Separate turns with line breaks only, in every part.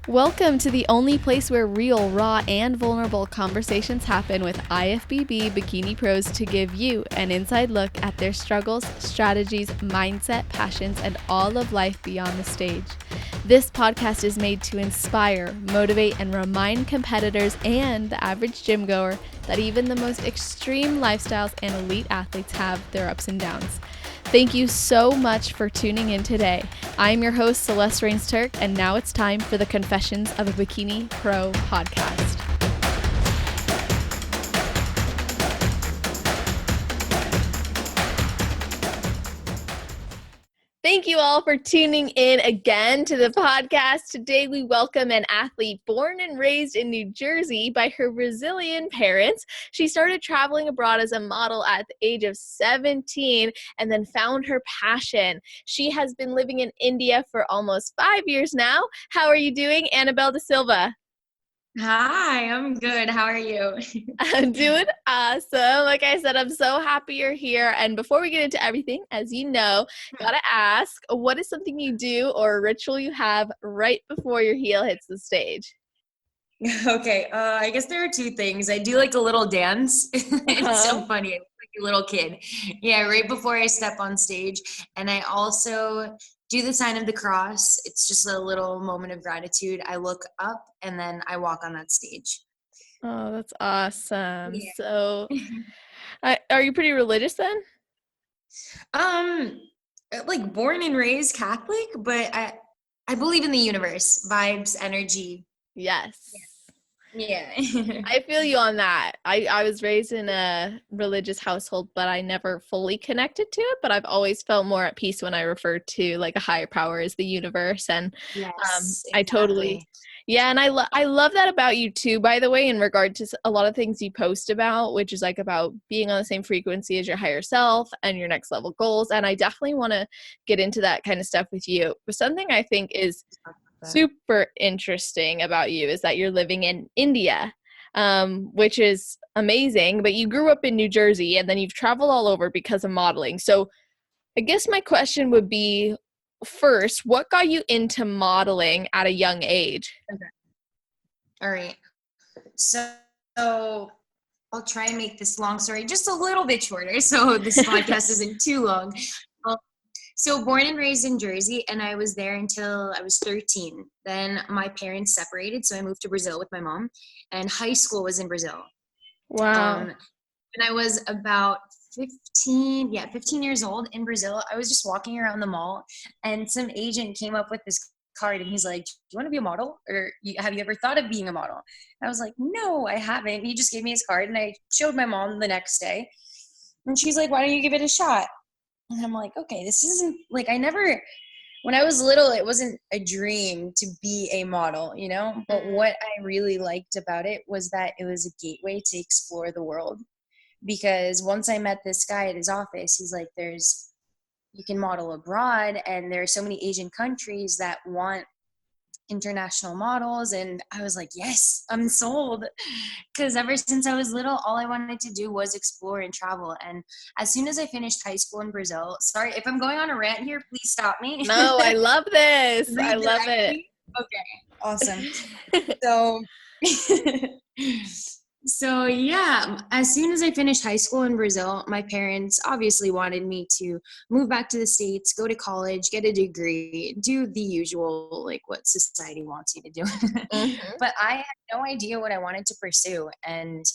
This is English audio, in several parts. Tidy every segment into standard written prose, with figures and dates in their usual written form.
Welcome to the only place where real, raw, and vulnerable conversations happen with IFBB bikini pros to give you an inside look at their struggles, strategies, mindset, passions, and all of life beyond the stage. This podcast is made to inspire, motivate, and remind competitors and the average gym goer that even the most extreme lifestyles and elite athletes have their ups and downs. Thank you so much for tuning in today. I'm your host, Celeste Rains-Turk, and now it's time for the Confessions of a Bikini Pro podcast. Thank you all for tuning in again to the podcast. Today we welcome an athlete born and raised in New Jersey by her Brazilian parents. She started traveling abroad as a model at the age of 17 and then found her passion. She has been living in India for almost 5 years now. How are you doing, Annabelle Dasilva?
Hi, I'm good. How are you?
I'm doing awesome. Like I said, I'm so happy you're here. And before we get into everything, as you know, gotta ask, what is something you do or a ritual you have right before your heel hits the stage?
Okay, I guess there are two things. I do like a little dance. It's so funny. I look like a little kid. Yeah, right before I step on stage. And I also do the sign of the cross. It's just a little moment of gratitude. I look up and then I walk on that stage.
Oh, that's awesome.
Yeah.
So, are you pretty religious then?
Um, like born and raised Catholic, but I believe in the universe, vibes, energy.
Yes.
Yeah.
I feel you on that. I was raised in a religious household, but I never fully connected to it. But I've always felt more at peace when I refer to like a higher power as the universe. And
Yes,
I totally,
exactly.
yeah. And I love that about you too, by the way, in regard to a lot of things you post about, which is like about being on the same frequency as your higher self and your next level goals. And I definitely want to get into that kind of stuff with you. But something I think is super interesting about you is that you're living in India, which is amazing, but you grew up in New Jersey and then you've traveled all over because of modeling. So I guess my question would be, first, what got you into modeling at a young age?
Okay. All right. So I'll try and make this long story just a little bit shorter so this podcast isn't too long. Um, so born and raised in Jersey, and I was there until I was 13. Then my parents separated, so I moved to Brazil with my mom, and high school was in Brazil.
Wow.
When I was about 15 years old in Brazil, I was just walking around the mall, and some agent came up with this card, and he's like, "Do you want to be a model, or have you ever thought of being a model?" And I was like, "No, I haven't." He just gave me his card, and I showed my mom the next day, and she's like, "Why don't you give it a shot?" And I'm like, "Okay, this isn't like I never." When I was little, it wasn't a dream to be a model, you know? But what I really liked about it was that it was a gateway to explore the world, because once I met this guy at his office, he's like, you can model abroad, and there are so many Asian countries that want international models. And I was like, yes, I'm sold. Because ever since I was little, all I wanted to do was explore and travel. And as soon as I finished high school in Brazil, sorry if I'm going on a rant here, please stop me.
No, I love this. I love
Redirect
it.
me. Okay, awesome. So so yeah, as soon as I finished high school in Brazil, my parents obviously wanted me to move back to the States, go to college, get a degree, do the usual, like what society wants you to do.
Mhm.
But I had no idea what I wanted to pursue, and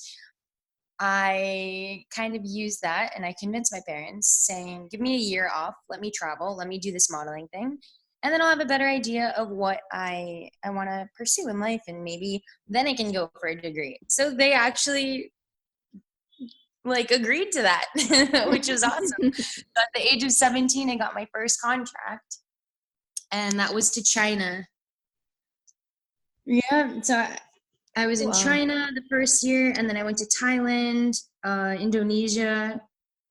I kind of used that, and I convinced my parents, saying, "Give me a year off, let me travel, let me do this modeling thing, and then I'll have a better idea of what I want to pursue in life, and maybe then I can go for a degree." So they actually like agreed to that, which was awesome. So at the age of 17, I got my first contract, and that was to China. Yeah, so I was in
Wow.
China the first year, and then I went to Thailand, Indonesia,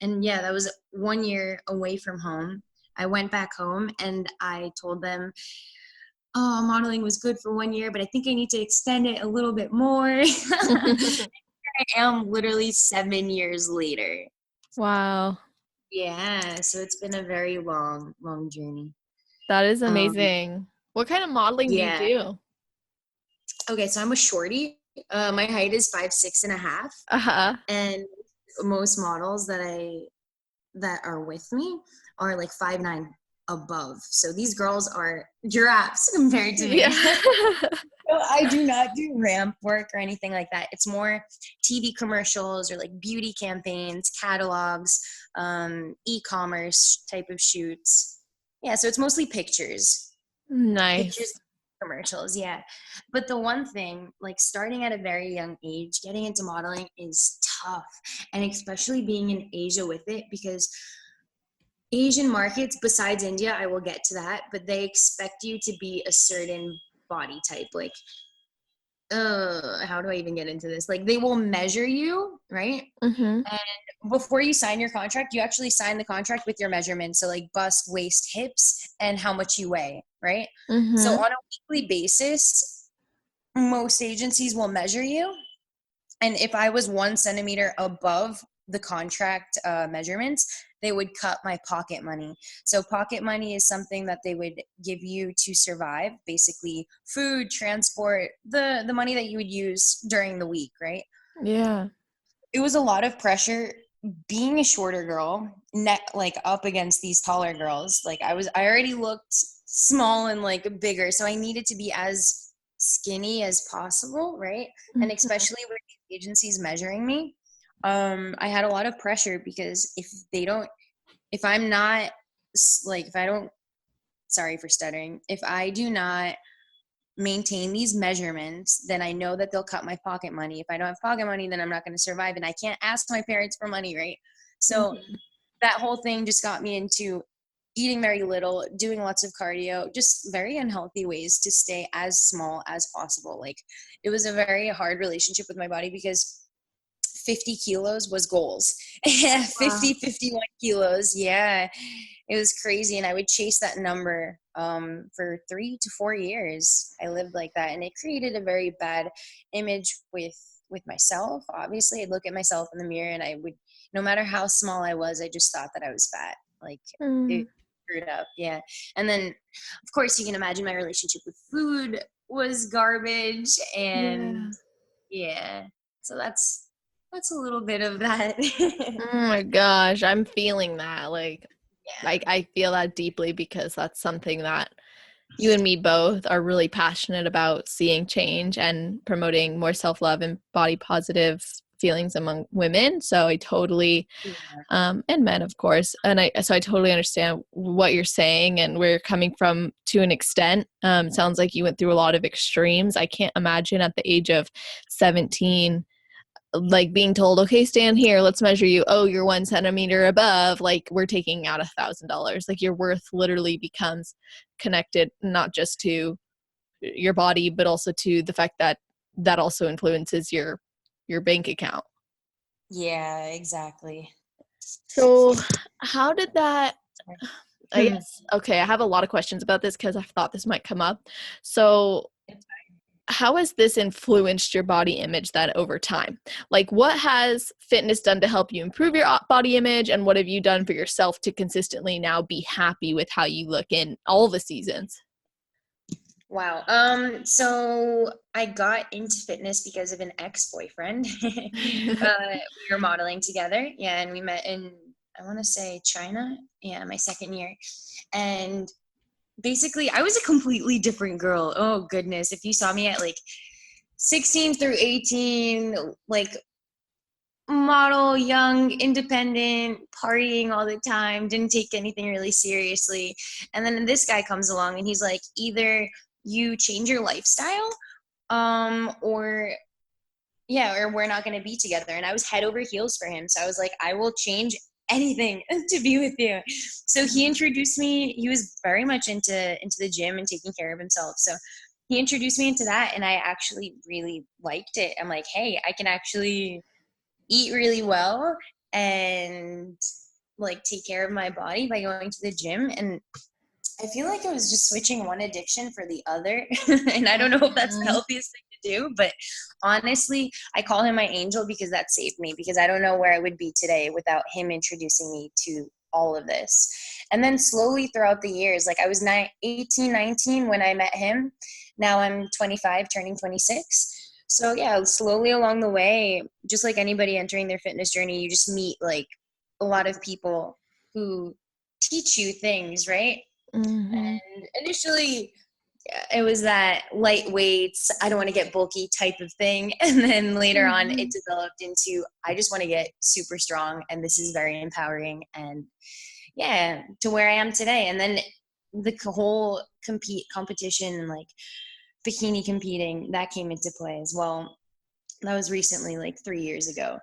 and yeah, that was 1 year away from home. I went back home and I told them, "Oh, modeling was good for 1 year, but I think I need to extend it a little bit more." I am literally 7 years later.
Wow.
Yeah, so it's been a very long, long journey.
That is
Um,
amazing. What kind of modeling do you
yeah.
do?
Okay, so I'm a shorty. My height is 5'6.5",
Uh-huh.
and most models that are with me are like 5'9" above. So these girls are giraffes compared to
Yeah.
me. So I do not do ramp work or anything like that. It's more TV commercials or like beauty campaigns, catalogs, e-commerce type of shoots. Yeah, so it's mostly pictures,
Nice.
commercials. Yeah, but the one thing, like starting at a very young age, getting into modeling is tough, and especially being in Asia with it, because Asian markets, besides India, I will get to that, but they expect you to be a certain body type. Like, how do I even get into this? Like, they will measure you, right?
Mm-hmm.
And before you sign your contract, you actually sign the contract with your measurements. So, like bust, waist, hips, and how much you weigh, right? So,
Mm-hmm.
on a weekly basis, most agencies will measure you. And if I was 1 centimeter above the contract measurements, they would cut my pocket money. So pocket money is something that they would give you to survive, basically food, transport, the money that you would use during the week, right?
Yeah.
It was a lot of pressure being a shorter girl, like up against these taller girls. Like I already looked small and like bigger, so I needed to be as skinny as possible, right? And
Mhm.
especially with the agencies measuring me, I had a lot of pressure, because if I'm not like, if I don't, sorry for stuttering, if I do not maintain these measurements, then I know that they'll cut my pocket money. If I don't have pocket money, then I'm not going to survive, and I can't ask my parents for money, right? So
Mhm.
that whole thing just got me into eating very little, doing lots of cardio, just very unhealthy ways to stay as small as possible. Like, it was a very hard relationship with my body, because 50 kilos was goals. Yeah,
Wow.
50, 51 kilos. Yeah, it was crazy. And I would chase that number for 3 to 4 years. I lived like that. And it created a very bad image with myself. Obviously, I'd look at myself in the mirror, and I would, no matter how small I was, I just thought that I was fat. Like, it
Mm.
screwed up. Yeah. And then, of course, you can imagine my relationship with food was garbage. And
Yeah.
yeah, so that's a little bit of that.
Oh my gosh, I'm feeling that. Like
Yeah.
I feel that deeply because that's something that you and me both are really passionate about seeing change and promoting more self-love and body positive feelings among women. So I totally and men of course. And I totally understand what you're saying and where you're coming from to an extent. Sounds like you went through a lot of extremes. I can't imagine at the age of 17 like being told, okay, stand here, let's measure you. Oh, you're 1 centimeter above. Like we're taking out $1,000. Like your worth literally becomes connected not just to your body, but also to the fact that that also influences your bank account.
Yeah, exactly.
So, how did that? I
Hmm.
guess okay. I have a lot of questions about this because I thought this might come up. So, how has this influenced your body image then over time? Like, what has fitness done to help you improve your body image, and what have you done for yourself to consistently now be happy with how you look in all the seasons?
Wow. So I got into fitness because of an ex-boyfriend. We were modeling together. Yeah, and we met in, I want to say, China. Yeah, my second year. And basically, I was a completely different girl. Oh goodness. If you saw me at like 16 through 18, like model, young, independent, partying all the time, didn't take anything really seriously. And then this guy comes along, and he's like, either you change your lifestyle, or yeah, or we're not going to be together. And I was head over heels for him. So I was like, I will change anything to be with you. So he introduced me. He was very much into the gym and taking care of himself. So he introduced me into that, and I actually really liked it. I'm like, hey, I can actually eat really well and like take care of my body by going to the gym. And I feel like I was just switching one addiction for the other. And I don't know if that's the
Mhm.
healthiest thing to do, but honestly, I call him my angel, because that saved me, because I don't know where I would be today without him introducing me to all of this. And then slowly throughout the years, like I was 18, 19 when I met him. now I'm 25, turning 26. So yeah, slowly along the way, just like anybody entering their fitness journey, you just meet like a lot of people who teach you things, right?
Mm-hmm.
And initially it was that light weights, I don't want to get bulky type of thing. And then later on
Mm-hmm.
it developed into, I just want to get super strong and this is very empowering. And yeah, to where I am today. And then the whole competition and like bikini competing, that came into play as well. That was recently, like 3 years ago.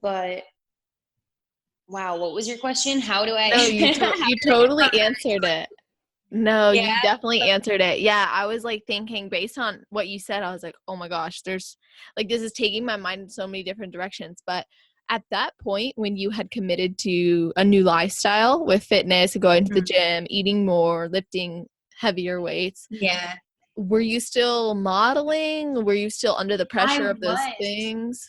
But wow, what was your question? How do I
No,
how
you
did I get
totally
from
answered it. No,
yeah,
you definitely answered it. Yeah, I was like thinking based on what you said, I was like, oh my gosh, there's like this is taking my mind in so many different directions. But at that point, when you had committed to a new lifestyle with fitness, going to the
mm,
gym, eating more, lifting heavier weights,
yeah,
were you still modeling? Were you still under the pressure
I
of those
was.
things?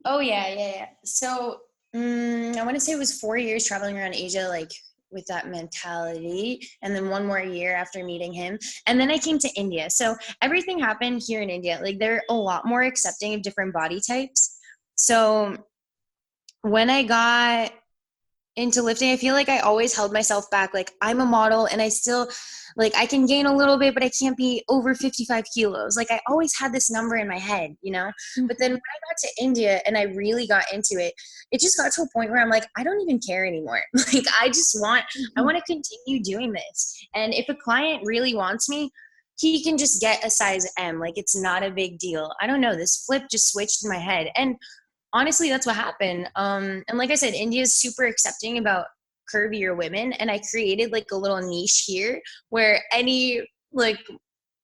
Oh yeah. So I want to say it was 4 years traveling around Asia, like with that mentality, and then one more year after meeting him, and then I came to India. So everything happened here in India. Like they're a lot more accepting of different body types. So when I got into lifting, I feel like I always held myself back. Like I'm a model and I still like I can gain a little bit, but I can't be over 55 kilos. Like I always had this number in my head, you know? But then when I got to India and I really got into it, it just got to a point where I'm like, I don't even care anymore. Like I
Mhm.
want to continue doing this. And if a client really wants me, he can just get a size M. Like it's not a big deal. I don't know. This flip just switched in my head. And honestly, that's what happened. And like I said, India is super accepting about curvier women, and I created like a little niche here where any like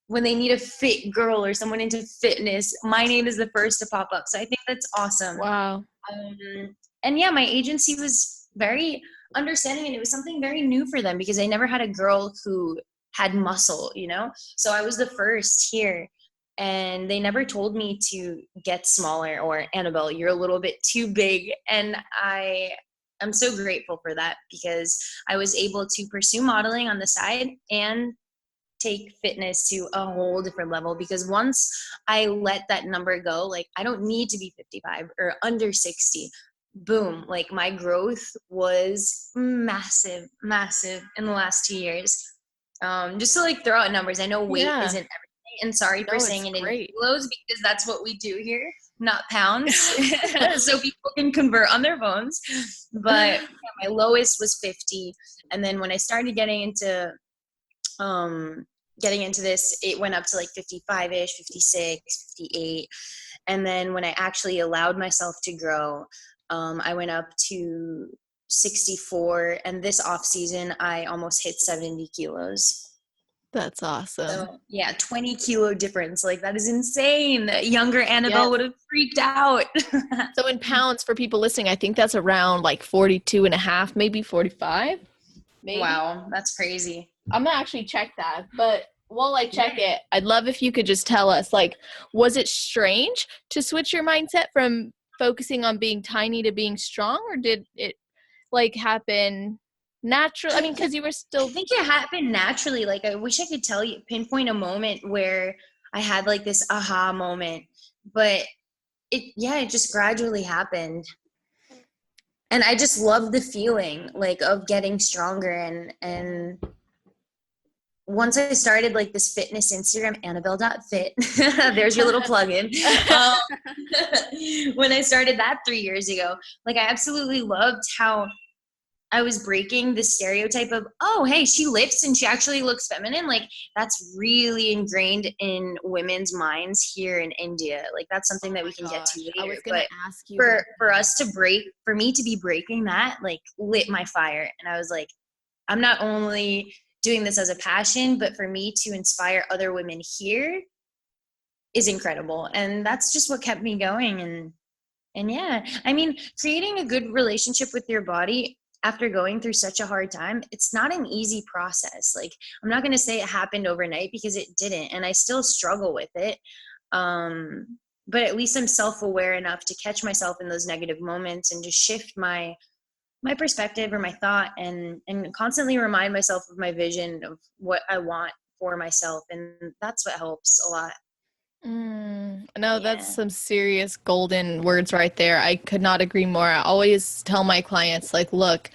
when they need a fit girl or someone into fitness, my name is the first to pop up. So I think that's awesome.
Wow.
And yeah, my agency was very understanding, and it was something very new for them because I never had a girl who had muscle, you know? So I was the first here. And they never told me to get smaller or Annabelle, you're a little bit too big. And I'm so grateful for that because I was able to pursue modeling on the side and take fitness to a whole different level because once I let that number go, like I don't need to be 55 or under 60. Boom, like my growth was massive in the last 2 years. Just to like throw out numbers, I know weight
Yeah.
isn't everything, and sorry for
No,
saying
it's
it in
great.
kilos because that's what we do here, not pounds, so people can convert on their phones. But yeah, my lowest was 50, and then when I started um getting into this, it went up to like 55ish, 56, 58. And then when I actually allowed myself to grow, I went up to 64, and this off season I almost hit 70 kilos.
That's awesome.
So yeah, 20 kilo difference. Like that is insane. Younger Annabelle
Yes.
would have freaked out.
So in pounds for people listening, I think that's around like 42 and a half, maybe 45, maybe.
Wow, that's crazy.
I'm gonna actually check that, but while I check
Yeah.
it, I'd love if you could just tell us, like, was it strange to switch your mindset from focusing on being tiny to being strong, or did it like happen natural? I mean, because you were
I
still
think it happened naturally. Like I wish I could tell you, pinpoint a moment where I had like this aha moment, but it just gradually happened. And I just love the feeling like of getting stronger, and once I started like this fitness Instagram, Annabelle.fit, there's your little plug-in. Um, when I started that 3 years ago, like I absolutely loved how I was breaking the stereotype of, oh, hey, she lifts and she actually looks feminine. Like that's really ingrained in women's minds here in India. Like that's something
Oh
that we
my
can get to
gosh, I
later.
was gonna
But
ask you about
for
that.
us to break, for me to be breaking that, like lit my fire. And I was like, I'm not only doing this as a passion, but for me to inspire other women here is incredible. And that's just what kept me going. And yeah, I mean, creating a good relationship with your body after going through such a hard time, it's not an easy process. Like, I'm not going to say it happened overnight because it didn't. And I still struggle with it. But at least I'm self-aware enough to catch myself in those negative moments and just shift my perspective or my thought and constantly remind myself of my vision of what I want for myself, and that's what helps a lot.
No, that's
Yeah.
some serious golden words right there. I could not agree more. I always tell my clients, like, look,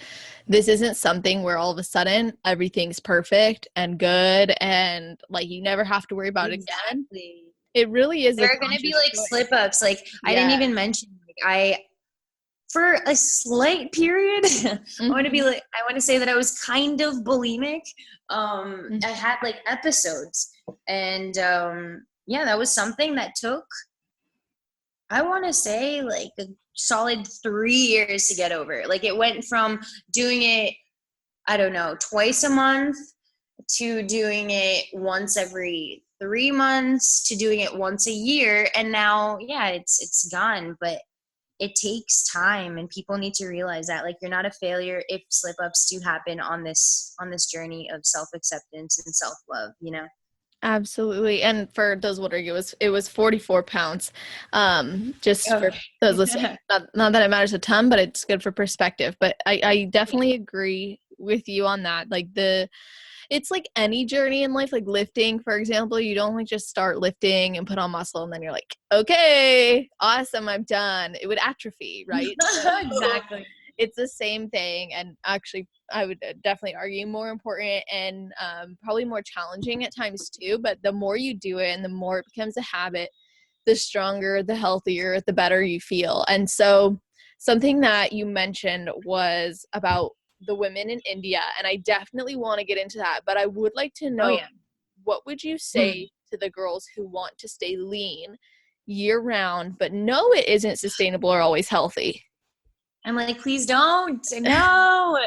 this isn't something where all of a sudden everything's perfect and good and like you never have to worry about it again.
Exactly.
It really is
There
a
are going to be
conscious
like
choice.
slip ups. Like I didn't
Yeah.
even mention, like, I for a slight period,
Hmm.
I want to say that I was kind of bulimic. I
Hmm.
had like episodes, and yeah, that was something that took, I want to say, like a solid 3 years to get over. Like it went from doing it, I don't know, twice a month to doing it once every 3 months to doing it once a year. And now, yeah, it's gone. But it takes time, and people need to realize that, like, you're not a failure if slip ups do happen on this journey of self acceptance and self love, you know.
Absolutely. And for those wondering, it was 44 pounds. Just for those listening,
Okay.
not that it matters a ton, but it's good for perspective. But I definitely agree with you on that. Like it's like any journey in life, like lifting, for example, you don't like just start lifting and put on muscle and then you're like, okay, awesome, I'm done. It would atrophy, right? So
Exactly.
it's the same thing. And actually, I would definitely argue more important and probably more challenging at times too. But the more you do it and the more it becomes a habit, the stronger, the healthier, the better you feel. And so something that you mentioned was about the women in India, and I definitely want to get into that, but I would like to
Oh
know,
yeah.
what would you say to the girls who want to stay lean year round but know it isn't sustainable or always healthy?
I'm like, please don't. No.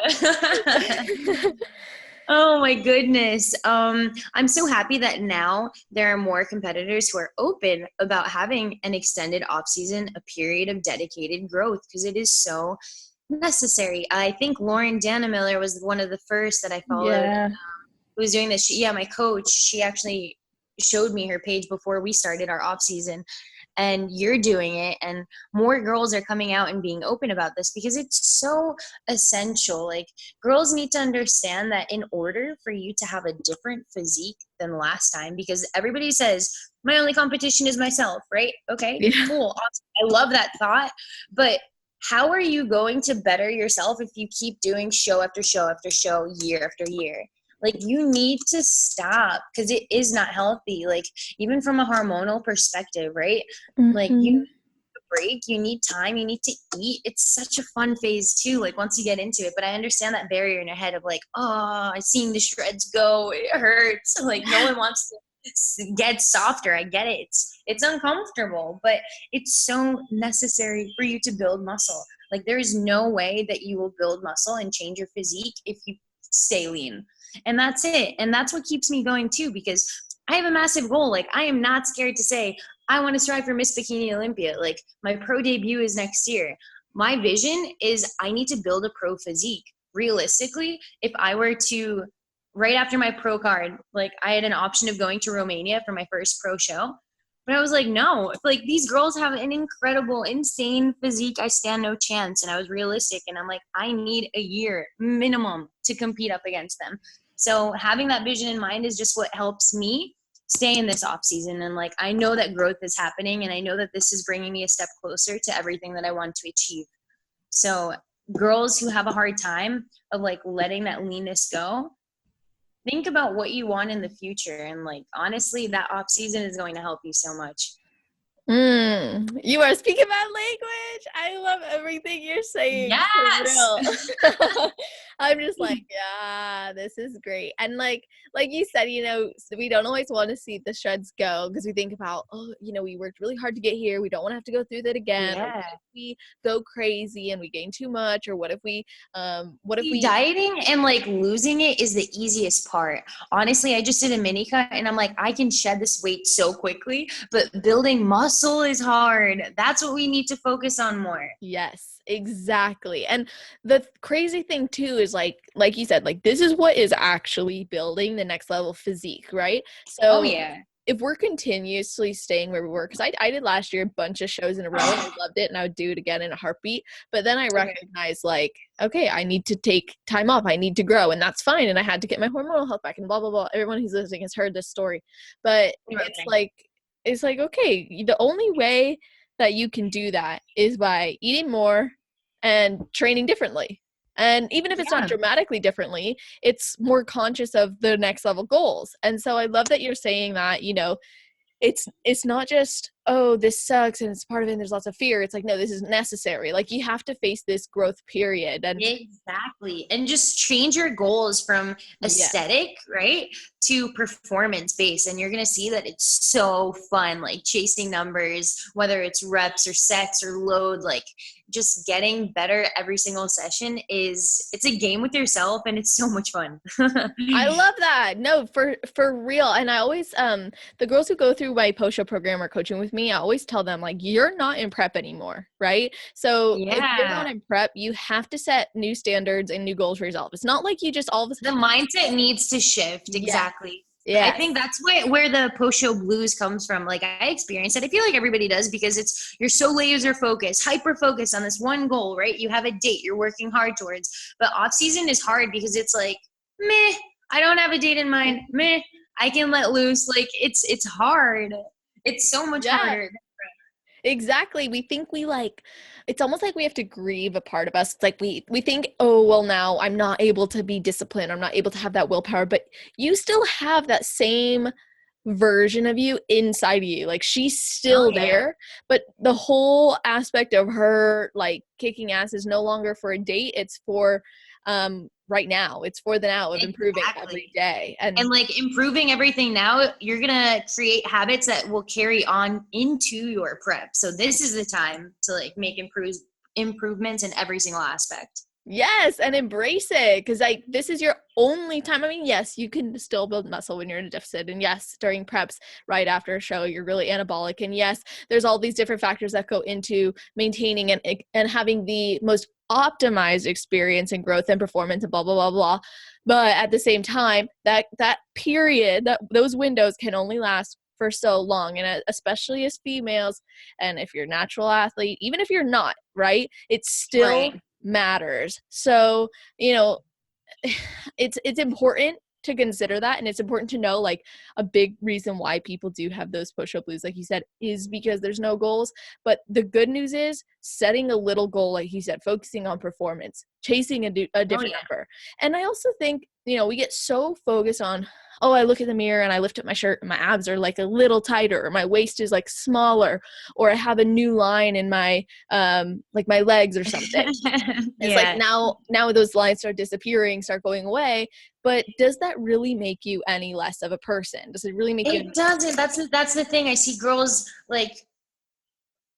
Oh my goodness. I'm so happy that now there are more competitors who are open about having an extended off season, a period of dedicated growth, because it is so necessary. I think Lauren Dannemiller was one of the first that I followed
Yeah.
who was doing this. Yeah, my coach, she actually showed me her page before we started our off season, and you're doing it, and more girls are coming out and being open about this because it's so essential. Like, girls need to understand that in order for you to have a different physique than last time, because everybody says my only competition is myself, right? Okay,
Yeah.
cool, awesome, I love that thought, but how are you going to better yourself if you keep doing show after show after show, year after year? Like, you need to stop, because it is not healthy. Like, even from a hormonal perspective, right? Like, you
Hmm.
need a break, you need time, you need to eat. It's such a fun phase too, like once you get into it. But I understand that barrier in your head of like, oh, I seen the shreds go, it hurts. Like, no one wants to get softer. I get it. It's uncomfortable, but it's so necessary for you to build muscle. Like, there is no way that you will build muscle and change your physique if you stay lean. And that's it. And that's what keeps me going too, because I have a massive goal. Like, I am not scared to say I want to strive for Miss Bikini Olympia. Like, my pro debut is next year. My vision is I need to build a pro physique. Realistically, if I were to, right after my pro card, like, I had an option of going to Romania for my first pro show. But I was like, no, like, these girls have an incredible, insane physique. I stand no chance. And I was realistic. And I'm like, I need a year minimum to compete up against them. So having that vision in mind is just what helps me stay in this off season. And like, I know that growth is happening, and I know that this is bringing me a step closer to everything that I want to achieve. So girls who have a hard time of like letting that leanness go, think about what you want in the future. And like, honestly, that off season is going to help you so much.
You are speaking my language. I love everything you're saying. For
Yes.
real. I'm just like, yeah, this is great. And like you said, we don't always want to see the shreds go because we think about, oh, we worked really hard to get here. We don't want to have to go through that again. Or
Yeah.
what if we go crazy and we gain too much? Or what if we
Dieting and like losing it is the easiest part. Honestly, I just did a mini cut and I'm like, I can shed this weight so quickly, but building muscle is hard. That's what we need to focus on more.
Yes, exactly. And the crazy thing too is like you said, like this is what is actually building the next level physique, right?
Oh
So
yeah.
if we're continuously staying where we were, because I did last year a bunch of shows in a row and I loved it and I would do it again in a heartbeat. But then I recognized like, okay, I need to take time off. I need to grow, and that's fine. And I had to get my hormonal health back and blah, blah, blah. Everyone who's listening has heard this story. But it's like, okay, the only way that you can do that is by eating more and training differently. And even if it's not dramatically differently, it's more conscious of the next level goals. And so I love that you're saying that, you know, it's not just, oh, this sucks and it's part of it and there's lots of fear. It's like, no, this is necessary. Like, you have to face this growth period. And
exactly. And just change your goals from aesthetic, right, to performance based. And you're going to see that it's so fun, like chasing numbers, whether it's reps or sets or load, like just getting better every single session it's a game with yourself, and it's so much fun.
I love that. No, for real. And I always, the girls who go through my post-show program or coaching with me, I always tell them, like, you're not in prep anymore, right? So if you're not in prep, you have to set new standards and new goals for yourself. It's not like you just all of a sudden.
The mindset needs to shift. Exactly.
Yeah.
I think that's where the post-show blues comes from. Like, I experienced it. I feel like everybody does, because you're so laser focused, hyper focused on this one goal, right? You have a date you're working hard towards. But off season is hard because it's like, meh, I don't have a date in mind. Meh, I can let loose. Like, it's hard. It's so much harder.
Exactly. We think it's almost like we have to grieve a part of us. It's like we think, oh, well, now I'm not able to be disciplined. I'm not able to have that willpower, but you still have that same version of you inside of you. Like, she's still there, but the whole aspect of her like kicking ass is no longer for a date. It's for right now. It's for the now of improving every day. And
like improving everything now, you're going to create habits that will carry on into your prep. So this is the time to like make improvements in every single aspect.
Yes, and embrace it, because like this is your only time. I mean, yes, you can still build muscle when you're in a deficit, and yes, during preps right after a show you're really anabolic, and yes, there's all these different factors that go into maintaining and having the most optimized experience and growth and performance and blah blah blah blah. But at the same time, that period, those windows can only last for so long, and especially as females, and if you're a natural athlete, even if you're not, right, it's still matters. So, you know, it's important to consider that, and it's important to know, like, a big reason why people do have those push-up blues, like you said, is because there's no goals. But the good news is setting a little goal, like you said, focusing on performance, chasing a different number. And I also think, you know, we get so focused on, oh, I look in the mirror and I lift up my shirt and my abs are like a little tighter, or my waist is like smaller, or I have a new line in my like my legs or something. It's like now those lines start disappearing, start going away. But does that really make you any less of a person? Does it really make you?
It doesn't. That's the thing. I see girls like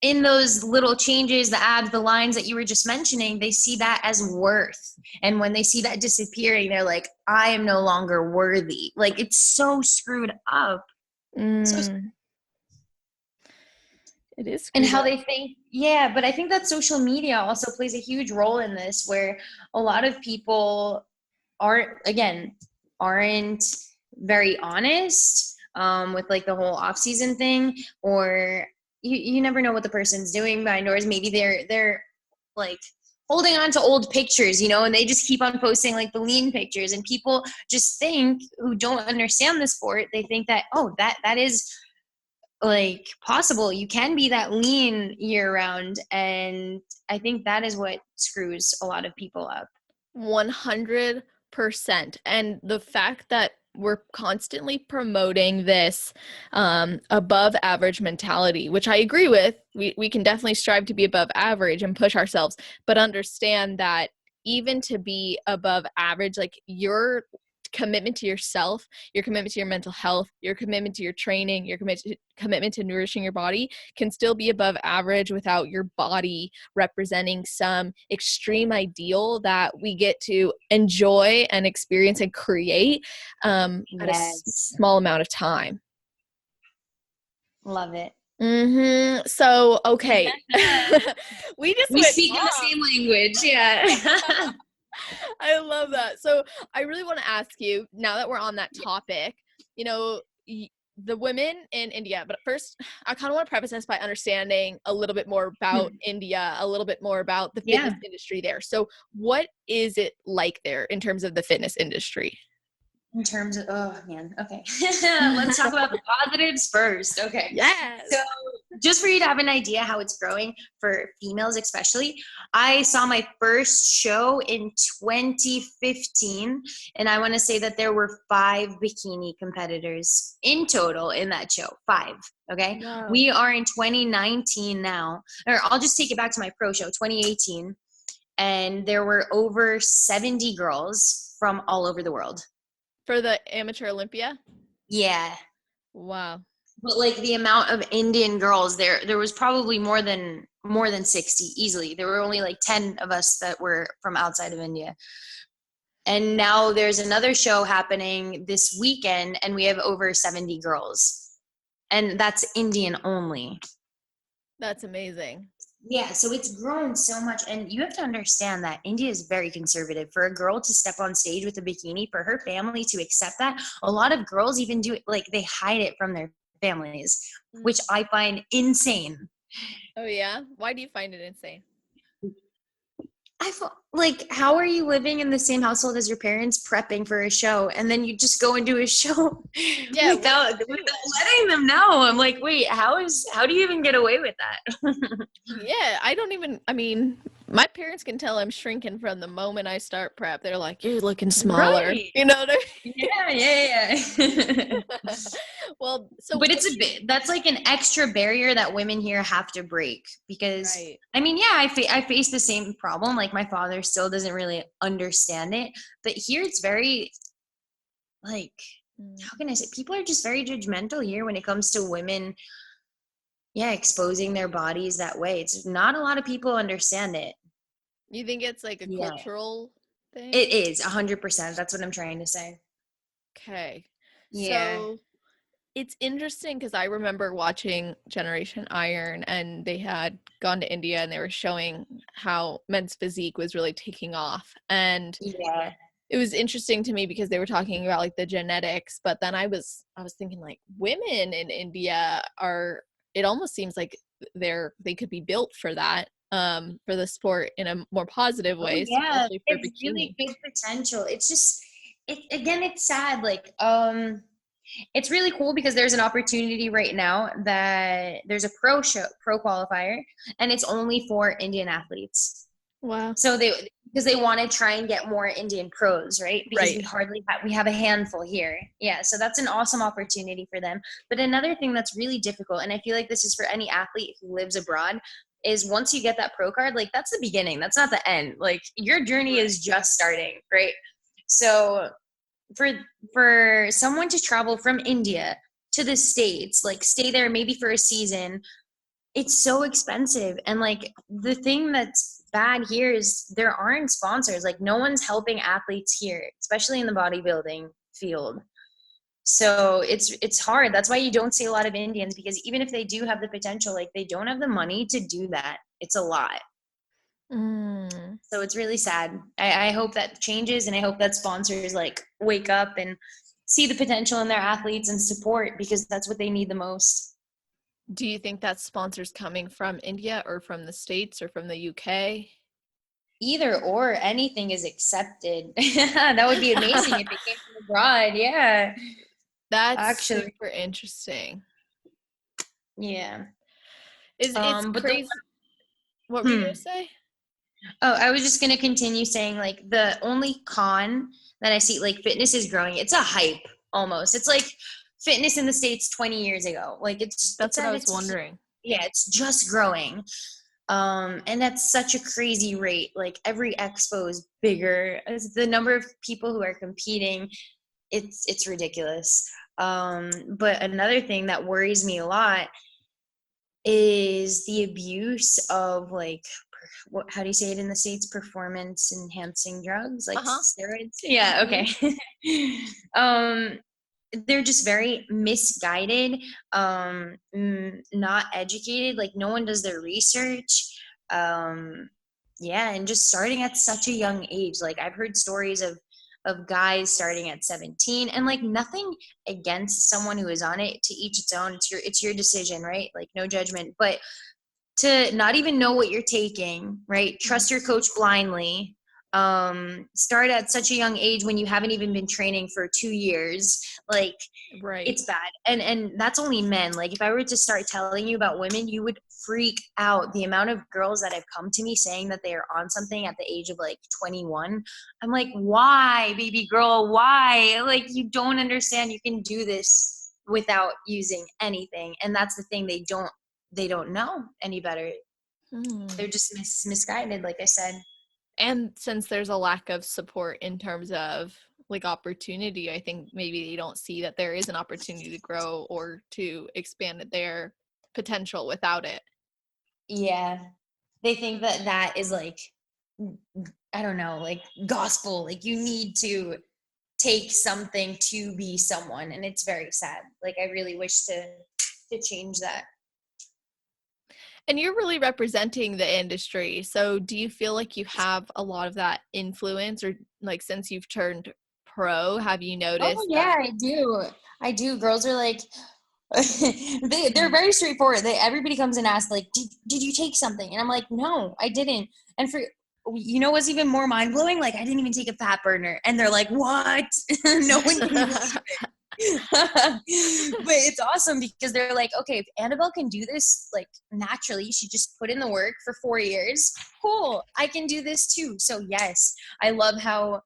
in those little changes, the abs, the lines that you were just mentioning, they see that as worth. And when they see that disappearing, they're like, I am no longer worthy. Like, it's so screwed up.
It is.
And how they think. Yeah, but I think that social media also plays a huge role in this, where a lot of people aren't very honest with like the whole off season thing, or you never know what the person's doing behind doors. Maybe they're like holding on to old pictures, you know, and they just keep on posting like the lean pictures, and people just think, who don't understand the sport, they think that, oh, that is like possible. You can be that lean year round. And I think that is what screws a lot of people up.
100%. And the fact that we're constantly promoting this above average mentality, which I agree with. We can definitely strive to be above average and push ourselves, but understand that even to be above average, like your commitment to yourself, your commitment to your mental health, your commitment to your training, your commitment to nourishing your body can still be above average without your body representing some extreme ideal that we get to enjoy and experience and create at a small amount of time.
Love it.
So, okay. we
speak in the same language. Yeah.
I love that. So I really want to ask you, now that we're on that topic, you know, the women in India, but first I kind of want to preface this by understanding a little bit more about India, a little bit more about the fitness
Yeah.
industry there. So what is it like there in terms of the fitness industry?
In terms of, oh man, okay. Let's talk about the positives first. Okay.
Yes.
So, just for you to have an idea how it's growing for females, especially, I saw my first show in 2015, and I want to say that there were 5 bikini competitors in total in that show. 5. Okay.
Wow.
We are in 2019 now, or I'll just take it back to my pro show, 2018, and there were over 70 girls from all over the world.
For the amateur Olympia?
Yeah.
Wow.
But like the amount of Indian girls there was probably more than 60 easily. There were only like 10 of us that were from outside of India. And now there's another show happening this weekend and we have over 70 girls. And that's Indian only.
That's amazing.
Yeah, so it's grown so much. And you have to understand that India is very conservative. For a girl to step on stage with a bikini, for her family to accept that, a lot of girls even do it, like they hide it from their families, which I find insane.
Oh yeah? Why do you find it insane?
I feel like, how are you living in the same household as your parents prepping for a show and then you just go and do a show
Yeah,
without letting them know? I'm like, wait, how do you even get away with that?
yeah, I mean, my parents can tell I'm shrinking from the moment I start prep. They're like, "You're looking smaller."
Right.
You know what
Yeah.
I mean? Well, so
But
what
it's
do
a
you
bit, that's like an extra barrier that women here have to break because
right.
I mean, yeah, I face the same problem. Like my father still doesn't really understand it, but here it's very like,
Mm.
how can I say, people are just very judgmental here when it comes to women, yeah, exposing their bodies that way. It's not a lot of people understand it.
You think it's like a
Yeah,
cultural
it
thing?
is 100%. That's what I'm trying to say.
Okay.
Yeah.
So it's interesting because I remember watching Generation Iron and they had gone to India and they were showing how men's physique was really taking off. And
Yeah.
it was interesting to me because they were talking about like the genetics, but then I was thinking like women in India are it almost seems like they could be built for the sport in a more positive
Oh
way,
yeah,
especially for
it's really
bikini.
big potential. It's just it again, it's sad. Like, it's really cool because there's an opportunity right now that there's a pro qualifier, and it's only for Indian athletes.
Wow.
So because they want to try and get more Indian pros, right? Because
Right.
we have a handful here. Yeah, so that's an awesome opportunity for them. But another thing that's really difficult, and I feel like this is for any athlete who lives abroad, is once you get that pro card, like that's the beginning. That's not the end. Like your journey
Right.
is just starting, right? So for for someone to travel from India to the States, like stay there maybe for a season, it's so expensive. And like the thing that's bad here is there aren't sponsors. Like no one's helping athletes here, especially in the bodybuilding field. So it's hard. That's why you don't see a lot of Indians, because even if they do have the potential, like they don't have the money to do that. It's a lot.
Mm.
So it's really sad. I hope that changes, and I hope that sponsors like wake up and see the potential in their athletes and support, because that's what they need the most.
Do you think that sponsors coming from India or from the States or from the UK?
Either or, anything is accepted. That would be amazing if it came from abroad. Yeah,
That's
actually,
super interesting.
yeah.
It's
But the
crazy. What were you gonna
hmm.
say?
Oh, I was just gonna continue saying like the only con that I see, like fitness is growing. It's a hype almost. It's like fitness in the States 20 years ago. Like
That's
it's
what I
at
was
its,
wondering.
yeah, it's just growing. And that's such a crazy rate. Like every expo is bigger. As the number of people who are competing, it's ridiculous. But another thing that worries me a lot is the abuse of like how do you say it in the States, performance enhancing drugs like
Uh-huh.
steroids. Yeah,
Hmm.
okay. um they're just very misguided, not educated, like no one does their research. um yeah, and just starting at such a young age. Like I've heard stories of of guys starting at 17, and like nothing against someone who is on it, to each its own. It's your decision, right? Like no judgment, but to not even know what you're taking, right? Trust your coach blindly. Start at such a young age when you haven't even been training for 2 years. Like,
Right.
it's bad. And that's only men. Like, if I were to start telling you about women, you would freak out. The amount of girls that have come to me saying that they are on something at the age of like 21. I'm like, why, baby girl? Why? Like, you don't understand. You can do this without using anything. And that's the thing. They don't know any better. They're just misguided, like I said.
And since there's a lack of support in terms of like opportunity, I think maybe they don't see that there is an opportunity to grow or to expand their potential without it.
Yeah. They think that that is like, I don't know, like gospel. Like you need to take something to be someone. And it's very sad. Like I really wish to change that.
And you're really representing the industry. So do you feel like you have a lot of that influence, or like since you've turned pro, have you
Oh
noticed
yeah,
that?
I do. I do. Girls are like, they're very straightforward. Everybody comes and asks like, did you take something? And I'm like, no, I didn't. And for what's even more mind blowing? Like I didn't even take a fat burner, and they're like, what? No one can believe it. But it's awesome because they're like, okay, if Annabelle can do this like naturally, she just put in the work for 4 years. Cool, I can do this too. So yes, I love how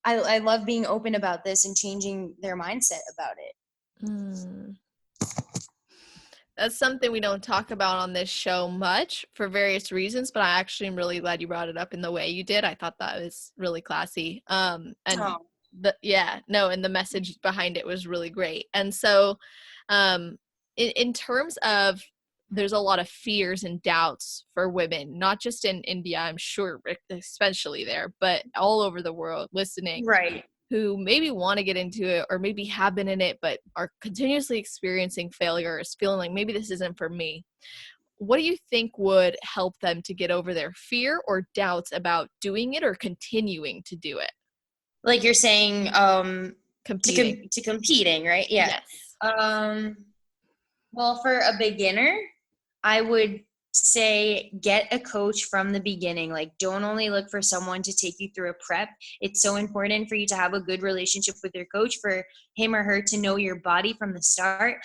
I love being open about this and changing their mindset about it.
Mm. That's something we don't talk about on this show much for various reasons, but I actually am really glad you brought it up in the way you did. I thought that was really classy. And
Oh,
and the message behind it was really great. And so, in terms of, there's a lot of fears and doubts for women, not just in India, I'm sure, especially there, but all over the world listening,
right.
who maybe want to get into it or maybe have been in it but are continuously experiencing failures, feeling like maybe this isn't for me. What do you think would help them to get over their fear or doubts about doing it or continuing to do it?
Like you're saying,
Competing.
to competing, right? Yeah.
Yes.
Um, well, for a beginner, I would say get a coach from the beginning. Like, don't only look for someone to take you through a prep. It's so important for you to have a good relationship with your coach, for him or her to know your body from the start.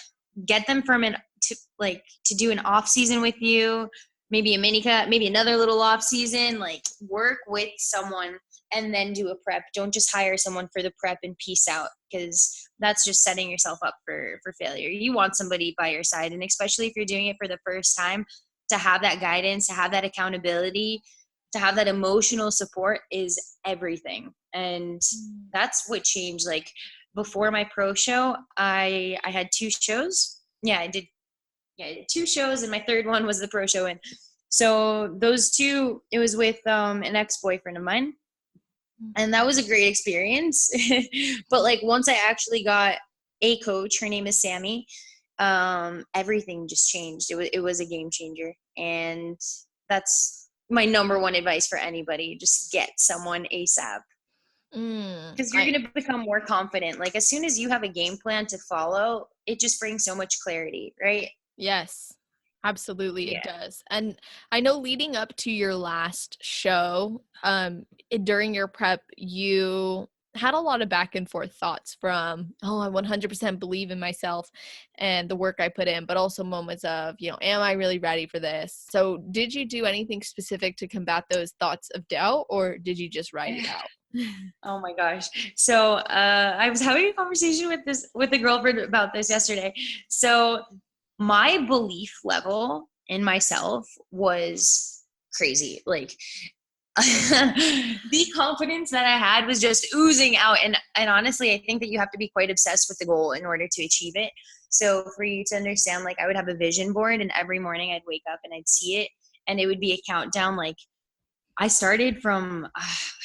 Get them to do an off season with you, maybe a mini cut, maybe another little off season. Like, work with someone and then do a prep. Don't just hire someone for the prep and peace out, because that's just setting yourself up for failure. You want somebody by your side, and especially if you're doing it for the first time, to have that guidance, to have that accountability, to have that emotional support is everything. And that's what changed. Like, before my pro show, I had 2 shows. Yeah, I did. Yeah, I did 2 shows, and my third one was the pro show. And so those two, it was with an ex-boyfriend of mine, and that was a great experience. But like once I actually got a coach, her name is Sammy, everything just changed. It was a game changer. And that's my number one advice for anybody: just get someone ASAP,
Mm,
because you're
I
going to become more confident. Like, as soon as you have a game plan to follow, it just brings so much clarity, right?
Yes, absolutely it
Yeah.
does. And I know leading up to your last show, during your prep, you had a lot of back and forth thoughts from, oh, I 100% believe in myself and the work I put in, but also moments of, am I really ready for this? So did you do anything specific to combat those thoughts of doubt, or did you just ride it out?
Oh my gosh. So I was having a conversation with a girlfriend about this yesterday. So my belief level in myself was crazy. Like, the confidence that I had was just oozing out. And honestly, I think that you have to be quite obsessed with the goal in order to achieve it. So for you to understand, like, I would have a vision board, and every morning I'd wake up and I'd see it, and it would be a countdown. Like, I started from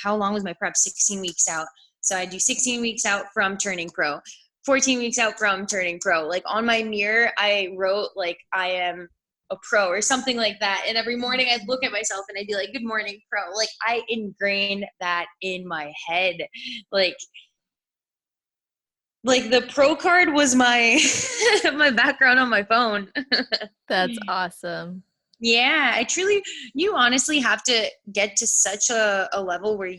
how long was my prep? 16 weeks out. So I do 16 weeks out from turning pro, 14 weeks out from turning pro. Like, on my mirror, I wrote like, I am a pro or something like that. And every morning I'd look at myself and I'd be like, good morning, pro. Like I ingrained that in my head. Like the pro card was my my background on my phone.
That's awesome.
Yeah, you honestly have to get to such a level where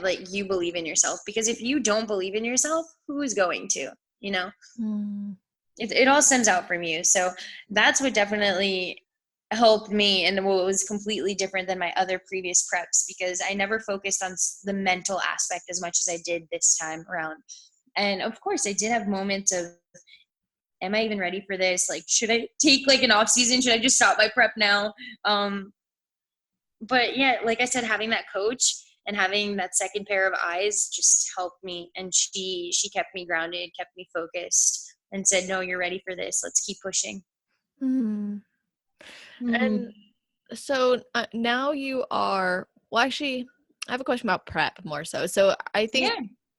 like you believe in yourself, because if you don't believe in yourself, who is going to, you know?
Mm.
It all stems out from you. So that's what definitely helped me, and what was completely different than my other previous preps, because I never focused on the mental aspect as much as I did this time around. And of course I did have moments of, am I even ready for this? Like, should I take like an off season? Should I just stop my prep now? But yeah, like I said, having that coach and having that second pair of eyes just helped me. And she kept me grounded, kept me focused, and said, no, you're ready for this. Let's keep pushing.
Mm. And
Mm-hmm.
so now you are, well, actually, I have a question about prep more so. So
Yeah.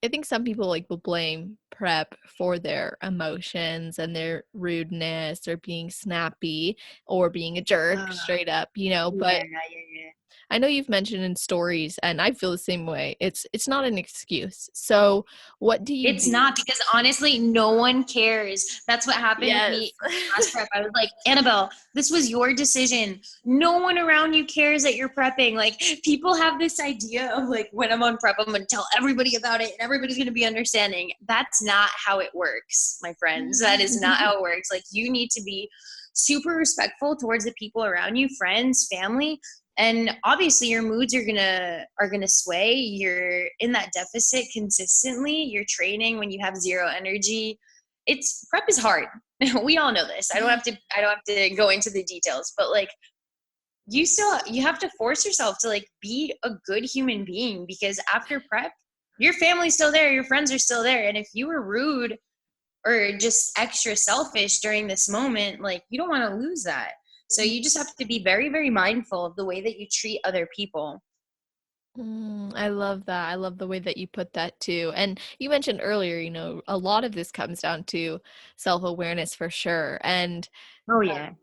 I think some people like will blame prep for their emotions and their rudeness or being snappy or being a jerk
Uh,
straight up, you know,
yeah,
but
yeah.
I know you've mentioned in stories, and I feel the same way. It's not an excuse. So what do you
It's
do?
not, because honestly, no one cares. That's what happened with
Yes.
me last prep. I was like, Annabelle, this was your decision. No one around you cares that you're prepping. Like, people have this idea of like, when I'm on prep, I'm going to tell everybody about it and everybody's going to be understanding. That's not how it works, my friends. That is not how it works. Like, you need to be super respectful towards the people around you, friends, family. And obviously your moods are gonna sway. You're in that deficit consistently. You're training when you have zero energy. It's prep is hard. We all know this. I don't have to go into the details, but like, you have to force yourself to like be a good human being, because after prep, your family's still there, your friends are still there. And if you were rude or just extra selfish during this moment, like, you don't want to lose that. So you just have to be very, very mindful of the way that you treat other people.
I love that. I love the way that you put that too. And you mentioned earlier, you know, a lot of this comes down to self-awareness for sure. And
Oh yeah.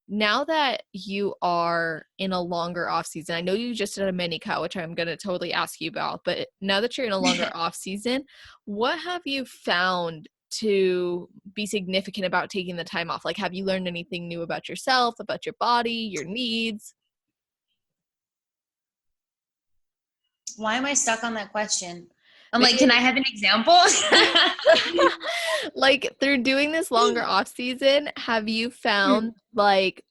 now that you are in a longer off season, I know you just did a mini cut, which I'm going to totally ask you about, but now that you're in a longer off season, what have you found to be significant about taking the time off? Like, have you learned anything new about yourself, about your body, your needs?
Why am I stuck on that question? I'm like, can I
Maybe
have an example?
like through doing this longer off season, have you found like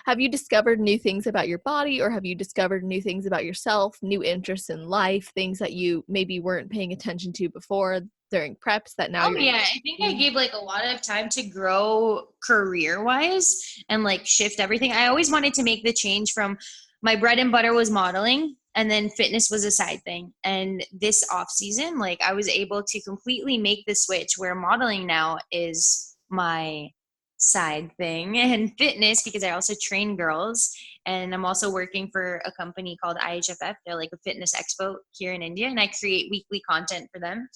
have you discovered new things about your body, or have you discovered new things about yourself, new interests in life, things that you maybe weren't paying attention to before during preps that now
Oh
you're
yeah,
able
I
to
think I
see?
gave like a lot of time to grow career wise and like shift everything. I always wanted to make the change from, my bread and butter was modeling, and then fitness was a side thing. And this off season, like, I was able to completely make the switch where modeling now is my side thing, and fitness, because I also train girls, and I'm also working for a company called IHFF. They're like a fitness expo here in India, and I create weekly content for them.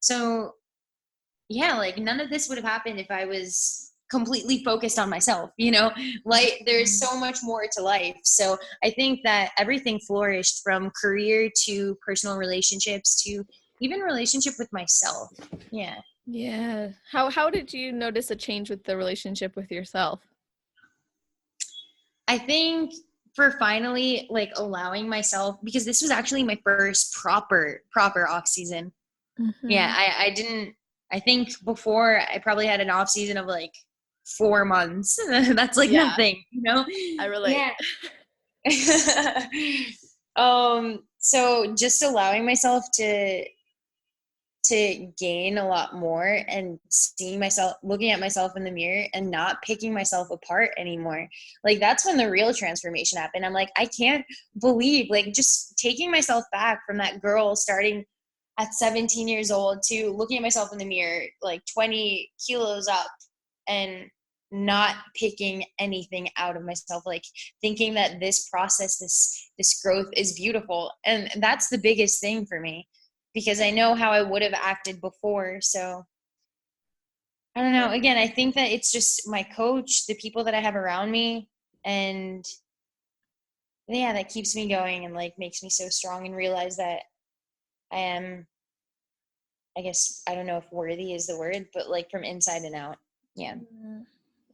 So yeah, like, none of this would have happened if I was completely focused on myself, like, there's so much more to life. So I think that everything flourished, from career to personal relationships to even relationship with myself. Yeah.
Yeah. How did you notice a change with the relationship with yourself?
I think for finally like allowing myself, because this was actually my first proper off season. Yeah,
Mm-hmm.
I didn't. I think before I probably had an off season of like 4 months. That's like
Yeah,
nothing,
I relate.
Yeah. So just allowing myself to gain a lot more, and seeing myself, looking at myself in the mirror and not picking myself apart anymore. Like, that's when the real transformation happened. I'm like, I can't believe, like, just taking myself back from that girl starting at 17 years old to looking at myself in the mirror like 20 kilos up, and not picking anything out of myself, like thinking that this process, this growth is beautiful. And that's the biggest thing for me, because I know how I would have acted before. So I don't know. Again, I think that it's just my coach, the people that I have around me, and yeah, that keeps me going and like makes me so strong and realize that I am, I guess, I don't know if worthy is the word, but like from inside and out. Yeah.
Mhm.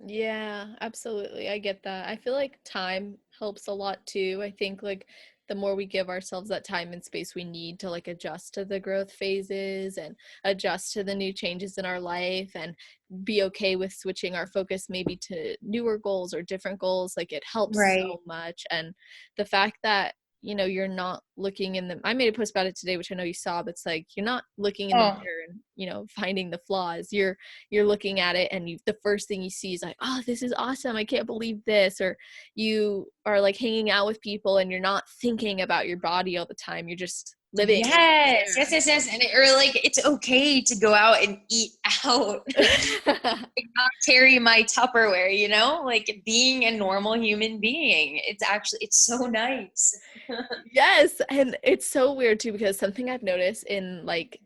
Yeah, absolutely. I get that. I feel like time helps a lot too. I think like the more we give ourselves that time and space we need to like adjust to the growth phases and adjust to the new changes in our life and be okay with switching our focus maybe to newer goals or different goals, like it helps
Right.
so much. And the fact that you're not looking in the I made a post about it today, which I know you saw, but it's like you're not looking in the
Oh,
mirror and finding the flaws. You're looking at it and the first thing you see is like, oh, this is awesome, I can't believe this. Or you are like hanging out with people and you're not thinking about your body all the time, you're just living.
yes, yes, yes, yes. And or like it's okay to go out and eat out.
Yeah.
Like not carry my Tupperware, like being a normal human being. It's so nice.
Yes, and it's so weird too because something I've noticed in like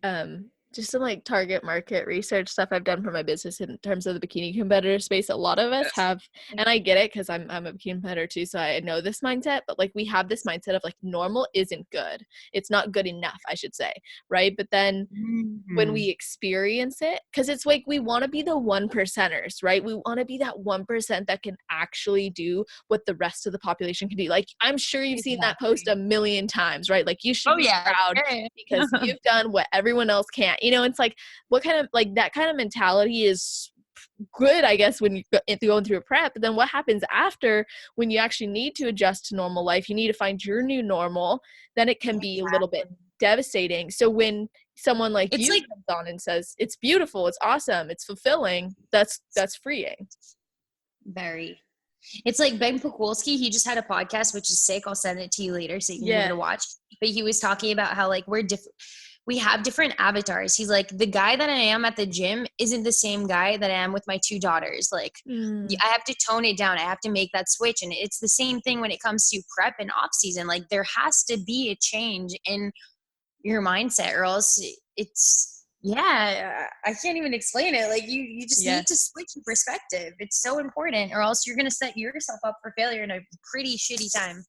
just some like target market research stuff I've done for my business in terms of the bikini competitor space, a lot of us have, and I get it because I'm a bikini competitor too, so I know this mindset, but like we have this mindset of like normal isn't good. It's not good enough, I should say, right? But then when we
Mhm.
experience it, because it's like we want to be the 1%ers, right? We want to be that 1% that can actually do what the rest of the population can do. Like I'm sure you've seen that post
Exactly.
a million times, right? Like you should
Oh
be
yeah.
proud
Yeah.
because you've done what everyone else can't. It's like what kind of like that kind of mentality is good, I guess, when you're going through a prep. But then what happens after when you actually need to adjust to normal life? You need to find your new normal. Then it can be a little bit
Exactly.
devastating. So when someone like
It's
you
like
comes on and says it's beautiful, it's awesome, it's fulfilling, that's freeing.
very. It's like Ben Pakulski. He just had a podcast, which is sick. I'll send it to you later so you can give it
Yeah.
a watch. But he was talking about how like we're different. We have different avatars. He's like, the guy that I am at the gym isn't the same guy that I am with my two daughters. Like,
Mm.
I have to tone it down. I have to make that switch. And it's the same thing when it comes to prep and off season. Like, there has to be a change in your mindset, or else it's, yeah, I can't even explain it. Like, you just
Yeah.
need to switch your perspective. It's so important, or else you're going to set yourself up for failure in a pretty shitty time.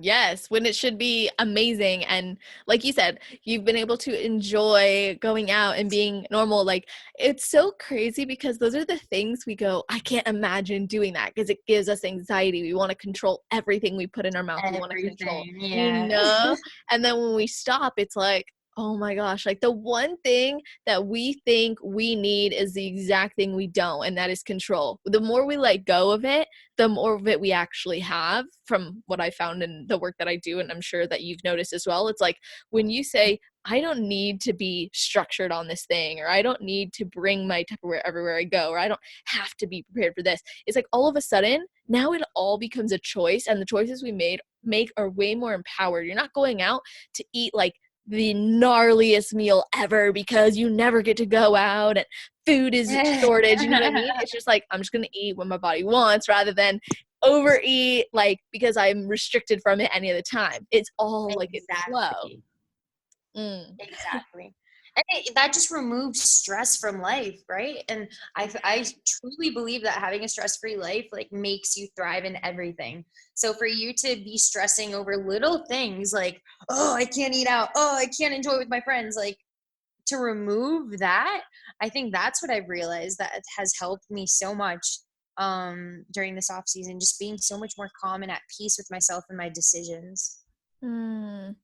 Yes, when it should be amazing. And like you said, you've been able to enjoy going out and being normal. Like it's so crazy because those are the things we go, I can't imagine doing that because it gives us anxiety. We want to control everything we put in our mouth. We want to control,
Everything, yeah.
and then when we stop, it's like, oh my gosh, like the one thing that we think we need is the exact thing we don't, and that is control. The more we let go of it, the more of it we actually have, from what I found in the work that I do, and I'm sure that you've noticed as well. It's like when you say, I don't need to be structured on this thing, or I don't need to bring my Tupperware everywhere I go, or I don't have to be prepared for this. It's like all of a sudden, now it all becomes a choice, and the choices we make are way more empowered. You're not going out to eat like the gnarliest meal ever because you never get to go out and food is shortage. You know what I mean? It's just like, I'm just going to eat what my body wants rather than overeat, like, because I'm restricted from it any of the time. It's all like in flow.
Exactly.
Mm.
Exactly. And that just removes stress from life, right? And I truly believe that having a stress-free life like makes you thrive in everything. So for you to be stressing over little things like, oh, I can't eat out, oh, I can't enjoy with my friends, like to remove that, I think that's what I've realized that has helped me so much during this off season, just being so much more calm and at peace with myself and my decisions.
Mm.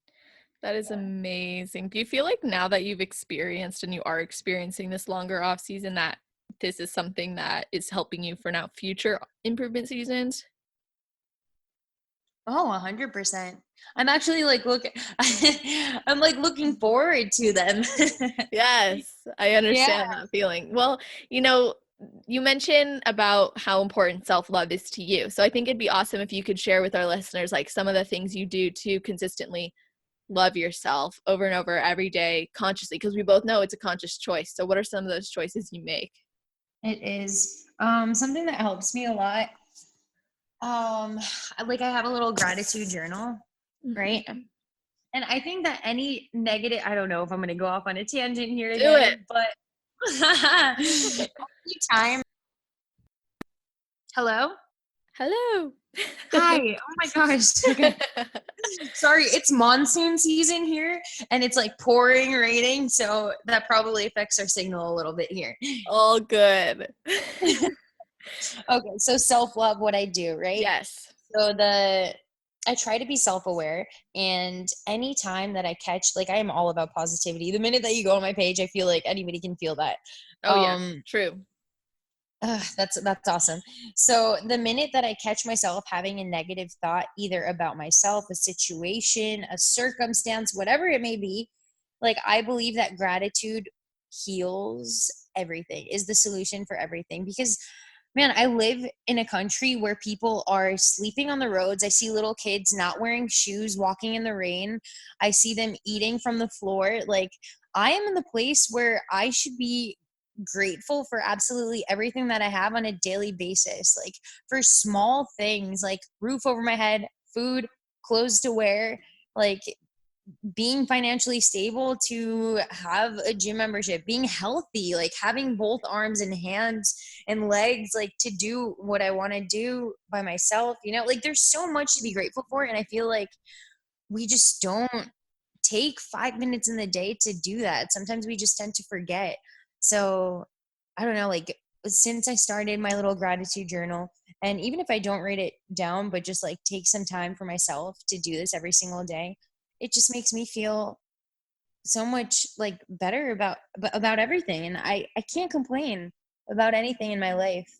That is amazing. Do you feel like now that you've experienced and you are experiencing this longer off season that this is something that is helping you for now future improvement seasons?
Oh, 100%. I'm actually like I'm like looking forward to them.
Yes, I
Yeah.
understand that feeling. Well, you know, you mentioned about how important self-love is to you. So I think it'd be awesome if you could share with our listeners like some of the things you do to consistently love yourself over and over every day consciously, because we both know it's a conscious choice. So what are some of those choices you make?
It is something that helps me a lot. Um like I have a little gratitude journal, right?
Mhm.
And I think that any negative, I don't know if I'm going to go off on a tangent here
Do it.
again, but Time. Hello?
Hello.
Hi. Oh my gosh. Okay. Sorry, it's monsoon season here and it's like pouring, raining. So that probably affects our signal a little bit here.
All good.
Okay. So self-love, what I do, right?
Yes.
So I try to be self-aware, and anytime that I catch, like, I am all about positivity. The minute that you go on my page, I feel like anybody can feel that.
Oh, yes. True.
That's awesome. So the minute that I catch myself having a negative thought, either about myself, a situation, a circumstance, whatever it may be, like, I believe that gratitude heals everything, is the solution for everything. Because, man, I live in a country where people are sleeping on the roads. I see little kids not wearing shoes, walking in the rain. I see them eating from the floor. Like, I am in the place where I should be grateful for absolutely everything that I have on a daily basis. Like, for small things like roof over my head, food, clothes to wear, like being financially stable, to have a gym membership, being healthy, like having both arms and hands and legs, like to do what I want to do by myself, like there's so much to be grateful for. And I feel like we just don't take 5 minutes in the day to do that. Sometimes we just tend to forget. So I don't know, like, since I started my little gratitude journal, and even if I don't write it down, but just like take some time for myself to do this every single day, it just makes me feel so much like better about everything. And I can't complain about anything in my life.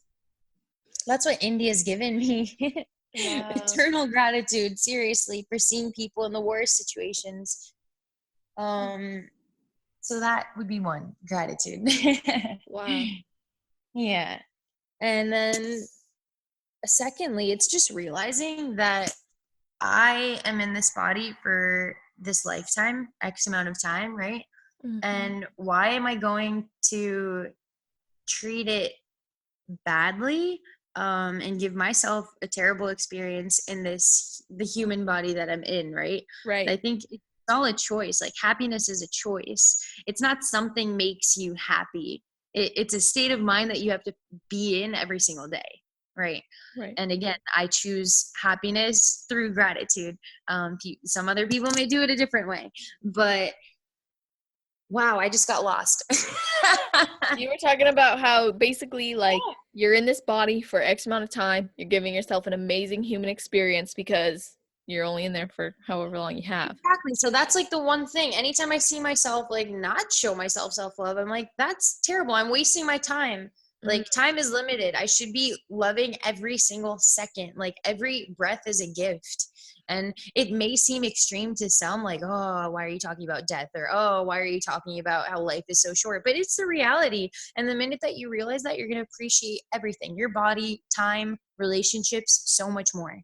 That's what India's given me.
Wow.
Eternal gratitude, seriously, for seeing people in the worst situations. So that would be one, gratitude.
Wow.
Yeah. And then secondly, it's just realizing that I am in this body for this lifetime, X amount of time, right?
Mhm.
And why am I going to treat it badly, and give myself a terrible experience in the human body that I'm in, right? I
Right.
think it's all a choice. Like, happiness is a choice. It's not something makes you happy. It's a state of mind that you have to be in every single day, right?
Right.
And again, I choose happiness through gratitude. Some other people may do it a different way, but wow, I just got lost.
You were talking about how basically, like, you're in this body for X amount of time. You're giving yourself an amazing human experience because you're only in there for however long you have.
Exactly. So that's like the one thing. Anytime I see myself like not show myself self-love, I'm like, that's terrible. I'm wasting my time.
Mhm.
Like, time is limited. I should be loving every single second. Like, every breath is a gift. And it may seem extreme to some, like, oh, why are you talking about death? Or, oh, why are you talking about how life is so short? But it's the reality. And the minute that you realize that, you're going to appreciate everything, your body, time, relationships, so much more.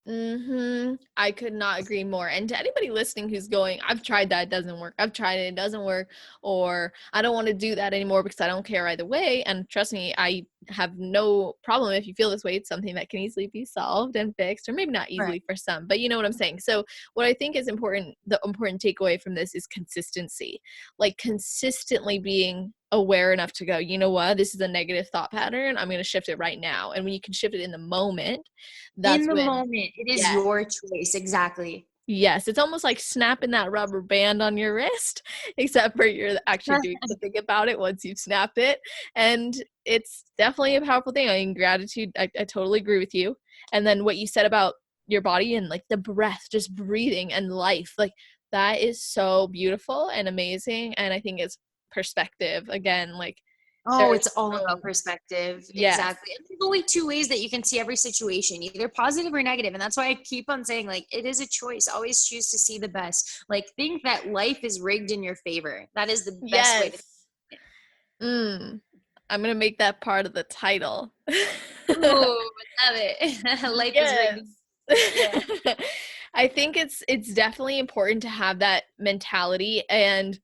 I could not agree more. And to anybody listening who's going, I've tried that, it doesn't work. I've tried it, it doesn't work. Or I don't want to do that anymore because I don't care either way. And trust me, I have no problem if you feel this way. It's something that can easily be solved and fixed, or maybe not
Right.
easily for some, but you know what I'm saying. So what I think is important, the important takeaway from this is consistency. Like, consistently being aware enough to go, you know what, this is a negative thought pattern. I'm going to shift it right now. And when you can shift it in the moment,
In
that's
the
when,
moment, it is
yes.
your choice. Exactly.
Yes, it's almost like snapping that rubber band on your wrist, except for you're actually doing something about it once you've snapped it. And it's definitely a powerful thing. I mean, gratitude, I totally agree with you. And then what you said about your body and like the breath, just breathing and life, like that is so beautiful and amazing. And I think it's perspective again, like
Oh,
there's
it's all
so,
about perspective.
yes.
Exactly. And there's only two ways that you can see every situation, either positive or negative. And that's why I keep on saying, like, it is a choice. Always choose to see the best. Like, think that life is rigged in your favor. That is the best way to.
Yes. Mm. I'm gonna make that part of the title.
Ooh, love it. Life is rigged.
Yes.
Yeah.
I think it's definitely important to have that mentality. And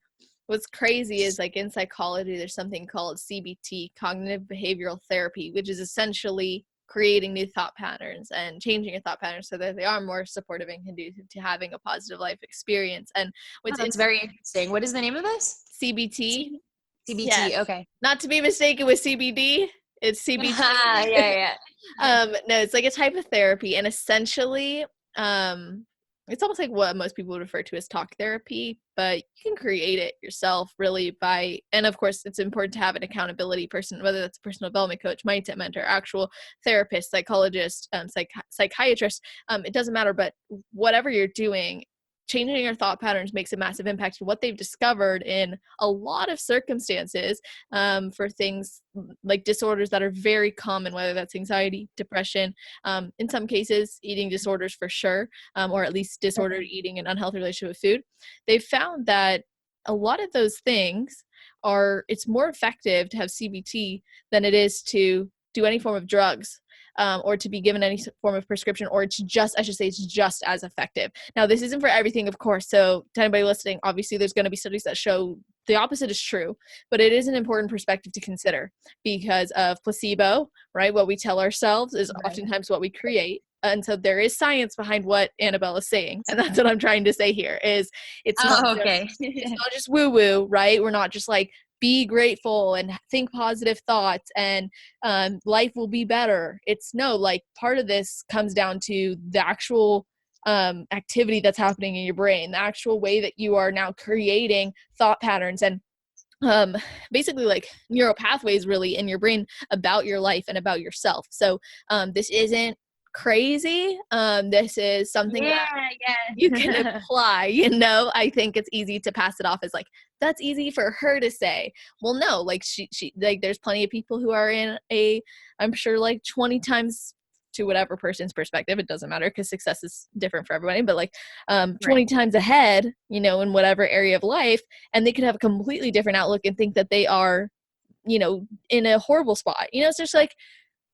what's crazy is, like, in psychology there's something called CBT, cognitive behavioral therapy, which is essentially creating new thought patterns and changing your thought patterns so that they are more supportive and conducive to having a positive life experience. And
Oh,
what's in
that's very interesting. What is the name of this?
CBT,
CBT.
Yes.
Okay.
Not to be mistaken with CBD. It's
Yeah,
CBT.
yeah.
No, it's like a type of therapy, and essentially, it's almost like what most people would refer to as talk therapy, but you can create it yourself really by, and of course, it's important to have an accountability person, whether that's a personal development coach, mindset mentor, actual therapist, psychologist, psychiatrist. It doesn't matter, but whatever you're doing, changing your thought patterns makes a massive impact. What they've discovered in a lot of circumstances, for things like disorders that are very common, whether that's anxiety, depression, in some cases, eating disorders for sure, or at least disordered eating and unhealthy relationship with food. They've found that a lot of those things it's more effective to have CBT than it is to do any form of drugs. Or to be given any form of prescription, or it's just as effective. Now, this isn't for everything, of course. So to anybody listening, obviously there's going to be studies that show the opposite is true, but it is an important perspective to consider because of placebo, right? What we tell ourselves is oftentimes what we create. And so there is science behind what Annabelle is saying. And that's what I'm trying to say here is it's not
Oh,
just,
okay.
it's not just woo woo, right? We're not just like, be grateful and think positive thoughts and life will be better. It's no, like part of this comes down to the actual activity that's happening in your brain, the actual way that you are now creating thought patterns and basically like neural pathways really in your brain about your life and about yourself. So this isn't crazy. This is something that you can
Yeah.
apply, I think it's easy to pass it off as like, that's easy for her to say. Well, no, like she like there's plenty of people who are in I'm sure like 20 times to whatever person's perspective, it doesn't matter because success is different for everybody, but like 20
Right.
times ahead, in whatever area of life, and they could have a completely different outlook and think that they are, in a horrible spot. It's just like,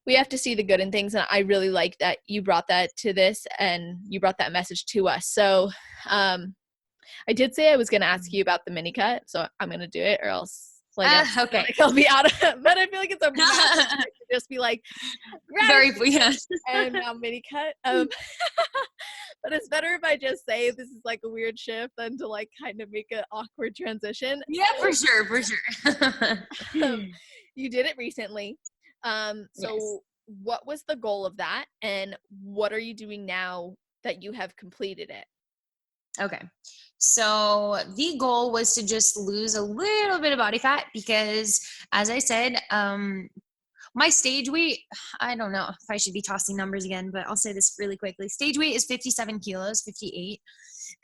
we have to see the good in things. And I really like that you brought that to this and you brought that message to us. So I did say I was going to ask you about the mini cut. So I'm going to do it or else like,
Okay.
I'll be out of it. But I feel like it's a massive trick to just be like,
Very,
gratitude
yes.
and now mini cut. But it's better if I just say this is like a weird shift than to like kind of make an awkward transition.
Yeah, for sure, for sure.
You did it recently.
Yes.
So what was the goal of that? And what are you doing now that you have completed it?
Okay. So the goal was to just lose a little bit of body fat because, as I said, my stage weight, I don't know if I should be tossing numbers again, but I'll say this really quickly. Stage weight is 57 kilos, 58.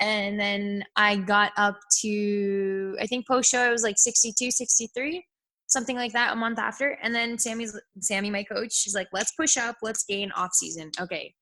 And then I got up to, I think post show, I was like 62, 63, something like that a month after. And then Sammy, my coach, she's like, let's push up, let's gain off season. Okay.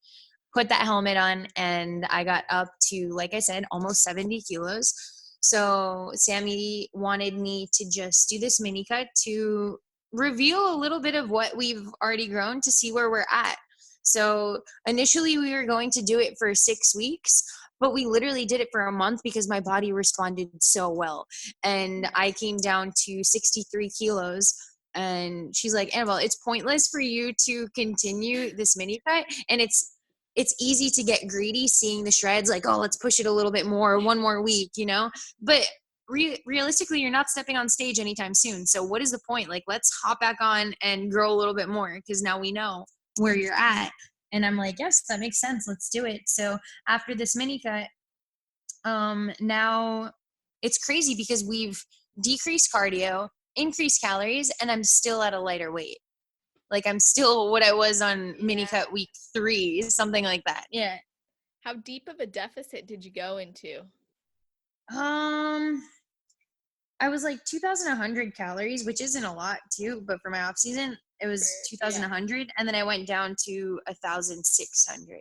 Put that helmet on and I got up to, like I said, almost 70 kilos. So Sammy wanted me to just do this mini cut to reveal a little bit of what we've already grown to see where we're at. So initially we were going to do it for 6 weeks, but we literally did it for a month because my body responded so well. And I came down to 63 kilos. And she's like, Annabelle, it's pointless for you to continue this mini cut. And it's easy to get greedy seeing the shreds like, oh, let's push it a little bit more, one more week, but realistically you're not stepping on stage anytime soon, so what is the point? Like, let's hop back on and grow a little bit more because now we know where you're at. And I'm like, yes, that makes sense, let's do it. So after this mini cut, now it's crazy because we've decreased cardio, increased calories, and I'm still at a lighter weight. Like, I'm still what I was on mini cut week 3, something like that. Yeah.
How deep of a deficit did you go into?
I was like 2,100 calories, which isn't a lot too, but for my off season, it was 2,100, and then I went down to 1,600.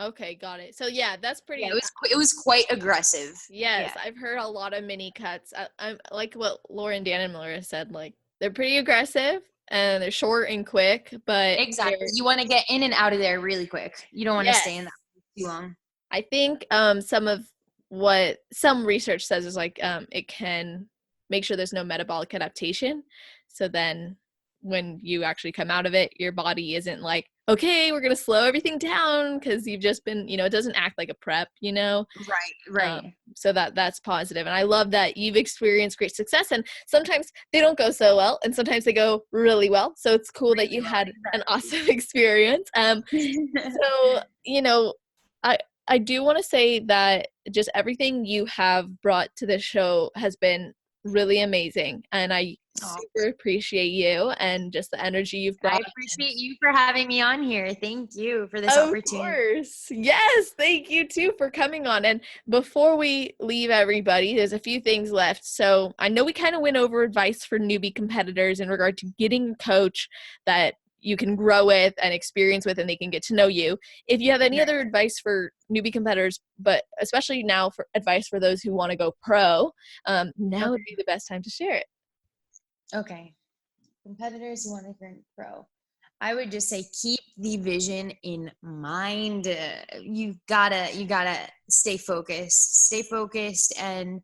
Okay, got it. So yeah, that's pretty.
Yeah, it was quite aggressive.
Yes,
Yeah.
I've heard a lot of mini cuts. I'm like what Lauren Dan and Miller said. Like they're pretty aggressive and they're short and quick, but
Exactly. You want to get in and out of there really quick. You don't want to
yes.
stay in that too long.
I think some of what some research says is like it can make sure there's no metabolic adaptation. So then when you actually come out of it, your body isn't like okay, we're going to slow everything down because you've just been, it doesn't act like a prep,
Right.
So that's positive. And I love that you've experienced great success, and sometimes they don't go so well and sometimes they go really well. So it's cool that
Really
you
well,
had an awesome experience.
exactly.
So, I I do want to say that just everything you have brought to the show has been really amazing, and I
Oh,
super appreciate you and just the energy you've
I
brought.
appreciate you for having me on here. Thank you for this
Of
opportunity.
course. Yes, thank you too for coming on. And before we leave everybody, there's a few things left. So I know we kind of went over advice for newbie competitors in regard to getting a coach that you can grow with and experience with and they can get to know you. If you have any
Right.
other advice for newbie competitors, but especially now for advice for those who want to go pro, now would
Okay.
be the best time to share it.
Okay. Competitors who want to turn pro. I would just say keep the vision in mind. You gotta stay focused. Stay focused and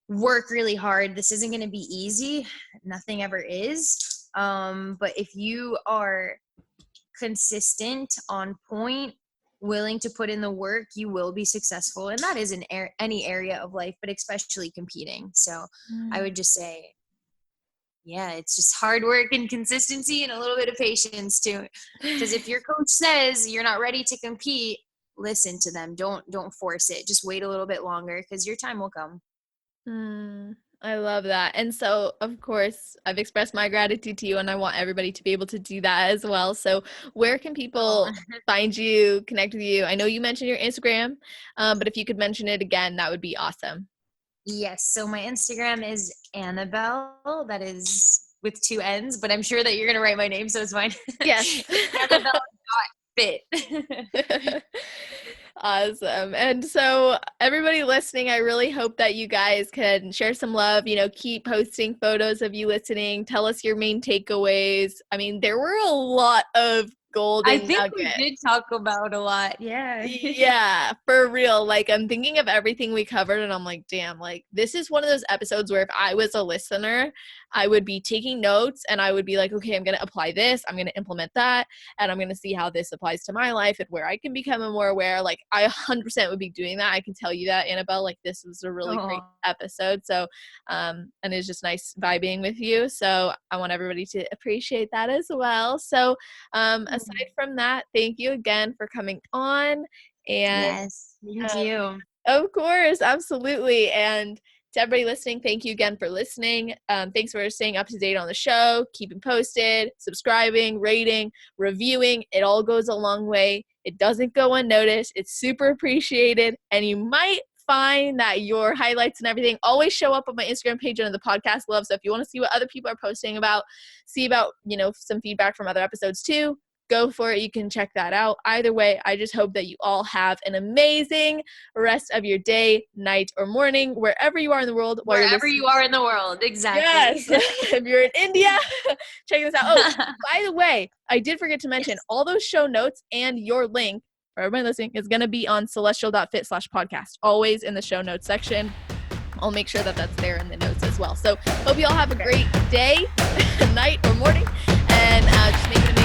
work really hard. This isn't gonna be easy. Nothing ever is. But if you are consistent, on point, willing to put in the work, you will be successful. And that is in any area of life, but especially competing. So I would just say, yeah, it's just hard work and consistency and a little bit of patience too. Because if your coach says you're not ready to compete, listen to them. Don't force it. Just wait a little bit longer because your time will come.
I love that. And so, of course, I've expressed my gratitude to you, and I want everybody to be able to do that as well. So, where can
Oh,
people find you, connect with you? I know you mentioned your Instagram, but if you could mention it again, that would be awesome.
yes. So my Instagram is Annabelle. That is with two N's, but I'm sure that you're gonna write my name, so it's fine.
Yes.
Annabelle Fit.
Awesome. And so, everybody listening, I really hope that you guys can share some love, keep posting photos of you listening. Tell us your main takeaways. I mean, there were a lot of
I
golden
think we
nuggets.
did talk about a lot. Yeah.
Yeah, for real. Like, I'm thinking of everything we covered, and I'm like, damn, like, this is one of those episodes where if I was a listener, I would be taking notes and I would be like, okay, I'm going to apply this, I'm going to implement that, and I'm going to see how this applies to my life and where I can become more aware. Like, I 100% would be doing that. I can tell you that, Annabelle. Like, this was a really great
Oh,
episode. So, and it's just nice vibing with you. So, I want everybody to appreciate that as well. So, aside from that, thank you again for coming on. And
yes. Thank
um,
you.
of course, absolutely. And to everybody listening, thank you again for listening. Thanks for staying up to date on the show, keeping posted, subscribing, rating, reviewing. It all goes a long way. It doesn't go unnoticed. It's super appreciated. And you might find that your highlights and everything always show up on my Instagram page under the podcast love. So if you want to see what other people are posting about, see about, some feedback from other episodes too, go for it. You can check that out. Either way, I just hope that you all have an amazing rest of your day, night, or morning, wherever you are in the world while you're
Wherever
listening.
you are in the world. Exactly.
Yes. If you're in India, check this out. Oh, by the way, I did forget to mention
Yes.
all those show notes and your link for everybody listening is going to be on celestial.fit/podcast, always in the show notes section. I'll make sure that that's there in the notes as well. So hope you all have a great day, night, or morning, and just make it